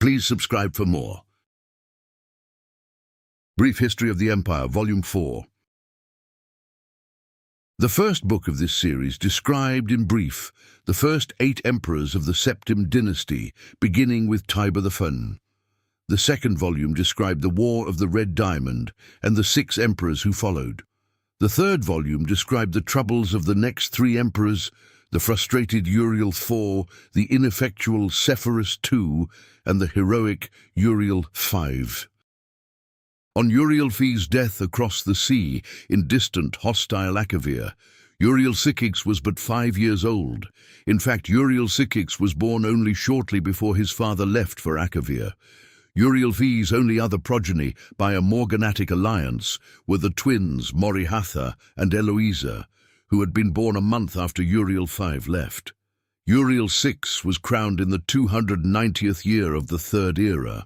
Please subscribe for more. Brief History of the Empire, Volume 4. The first book of this series described in brief the first 8 emperors of the Septim dynasty, beginning with Jagar Tharn. The second volume described the War of the Red Diamond and the 6 emperors who followed. The third volume described the troubles of the next 3 emperors, the frustrated Uriel IV, the ineffectual Sepphoris II, and the heroic Uriel V. On Uriel V's death across the sea in distant, hostile Akavir, Uriel Sikix was but 5 years old. In fact, Uriel Sikix was born only shortly before his father left for Akavir. Uriel V's only other progeny, by a morganatic alliance, were the twins Morihatha and Eloisa, who had been born a month after Uriel V left. Uriel VI was crowned in the 290th year of the Third Era.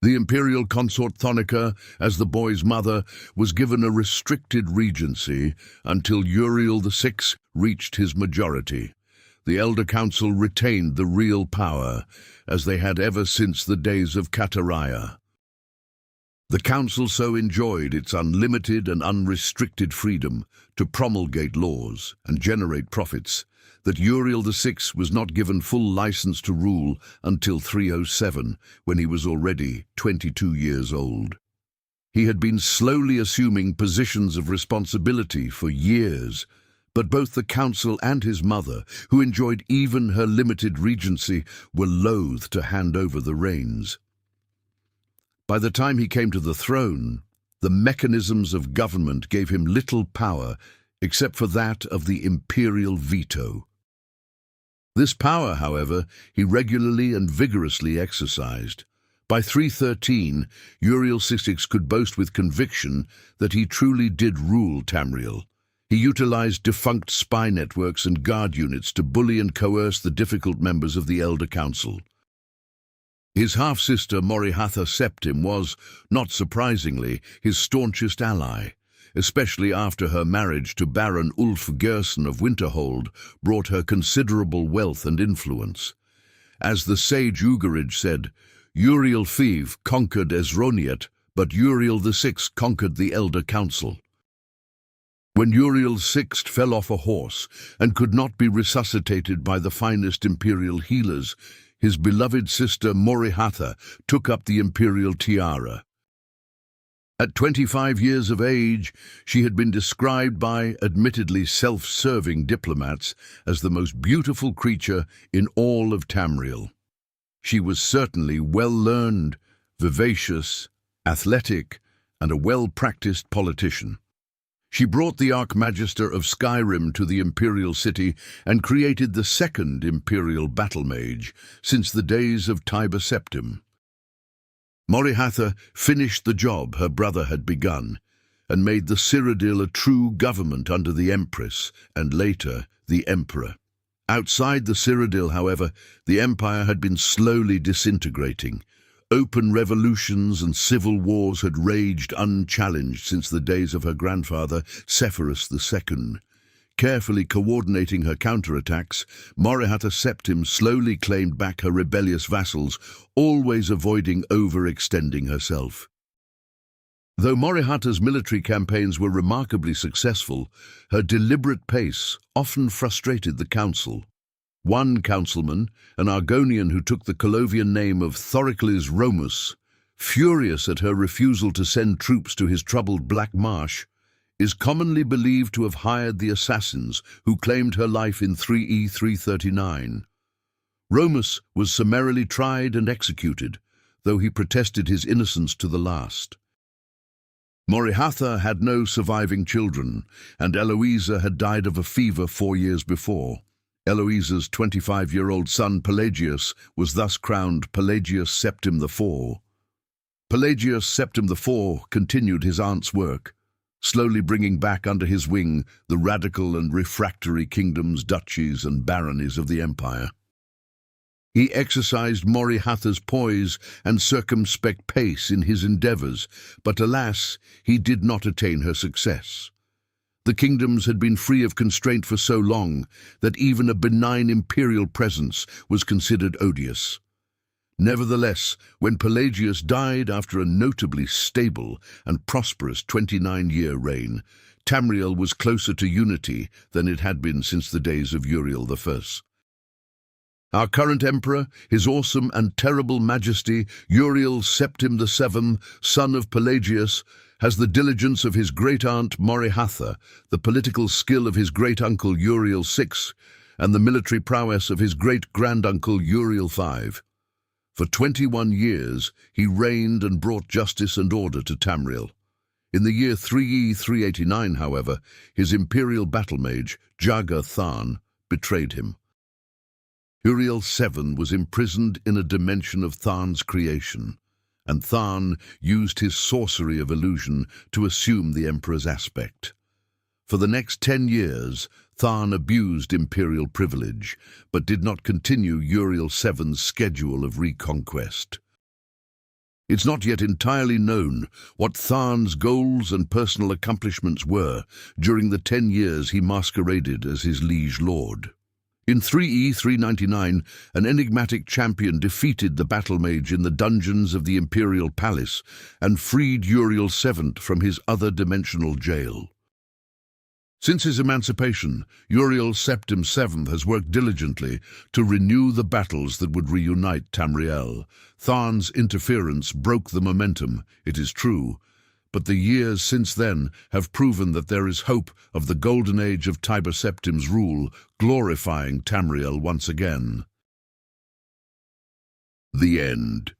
The imperial consort Thonica, as the boy's mother, was given a restricted regency until Uriel VI reached his majority. The Elder Council retained the real power, as they had ever since the days of Kataraya. The council so enjoyed its unlimited and unrestricted freedom to promulgate laws and generate profits that Uriel VI was not given full license to rule until 307, when he was already 22 years old. He had been slowly assuming positions of responsibility for years, but both the council and his mother, who enjoyed even her limited regency, were loath to hand over the reins. By the time he came to the throne, the mechanisms of government gave him little power except for that of the imperial veto. This power, however, he regularly and vigorously exercised. By 313, Uriel VI could boast with conviction that he truly did rule Tamriel. He utilized defunct spy networks and guard units to bully and coerce the difficult members of the Elder Council. His half-sister Morihatha Septim was, not surprisingly, his staunchest ally, especially after her marriage to Baron Ulf Gerson of Winterhold brought her considerable wealth and influence. As the sage Ugarid said, Uriel V conquered Esroniet, but Uriel VI conquered the Elder Council. When Uriel VI fell off a horse and could not be resuscitated by the finest imperial healers, his beloved sister Morihatha took up the imperial tiara. At 25 years of age, she had been described by admittedly self-serving diplomats as the most beautiful creature in all of Tamriel. She was certainly well-learned, vivacious, athletic, and a well-practiced politician. She brought the Archmagister of Skyrim to the imperial city and created the second imperial battle mage since the days of Jagar Septim. Morihatha finished the job her brother had begun and made the Cyrodiil a true government under the Empress and later the Emperor. Outside the Cyrodiil, however, the empire had been slowly disintegrating. Open revolutions and civil wars had raged unchallenged since the days of her grandfather, Sepphoris II. Carefully coordinating her counterattacks, Morihatha Septim slowly claimed back her rebellious vassals, always avoiding overextending herself. Though Morihatha's military campaigns were remarkably successful, her deliberate pace often frustrated the council. One councilman, an Argonian who took the Colovian name of Thoricles Romus, furious at her refusal to send troops to his troubled Black Marsh, is commonly believed to have hired the assassins who claimed her life in 3E 339. Romus was summarily tried and executed, though he protested his innocence to the last. Morihatha had no surviving children, and Eloisa had died of a fever 4 years before. Eloisa's 25-year-old son Pelagius was thus crowned Pelagius Septim IV. Pelagius Septim IV continued his aunt's work, slowly bringing back under his wing the radical and refractory kingdoms, duchies, and baronies of the empire. He exercised Morihatha's poise and circumspect pace in his endeavors, but alas, he did not attain her success. The kingdoms had been free of constraint for so long that even a benign imperial presence was considered odious. Nevertheless, when Pelagius died after a notably stable and prosperous 29-year reign, Tamriel was closer to unity than it had been since the days of Uriel I. Our current emperor, His Awesome and Terrible Majesty Uriel Septim VII, son of Pelagius, has the diligence of his great-aunt Morihatha, the political skill of his great-uncle Uriel VI, and the military prowess of his great-granduncle Uriel V. For 21 years he reigned and brought justice and order to Tamriel. In the year 3E 389, however, his imperial battle mage, Jagar Tharn, betrayed him. Uriel VII was imprisoned in a dimension of Tharn's creation, and Tharn used his sorcery of illusion to assume the emperor's aspect. For the next 10 years, Tharn abused imperial privilege, but did not continue Uriel VII's schedule of reconquest. It's not yet entirely known what Tharn's goals and personal accomplishments were during the 10 years he masqueraded as his liege lord. In 3E 399, an enigmatic champion defeated the battle mage in the dungeons of the imperial palace and freed Uriel VII from his other-dimensional jail. Since his emancipation, Uriel Septim VII has worked diligently to renew the battles that would reunite Tamriel. Tharn's interference broke the momentum, it is true, but the years since then have proven that there is hope of the golden age of Tiber Septim's rule, glorifying Tamriel once again. The End.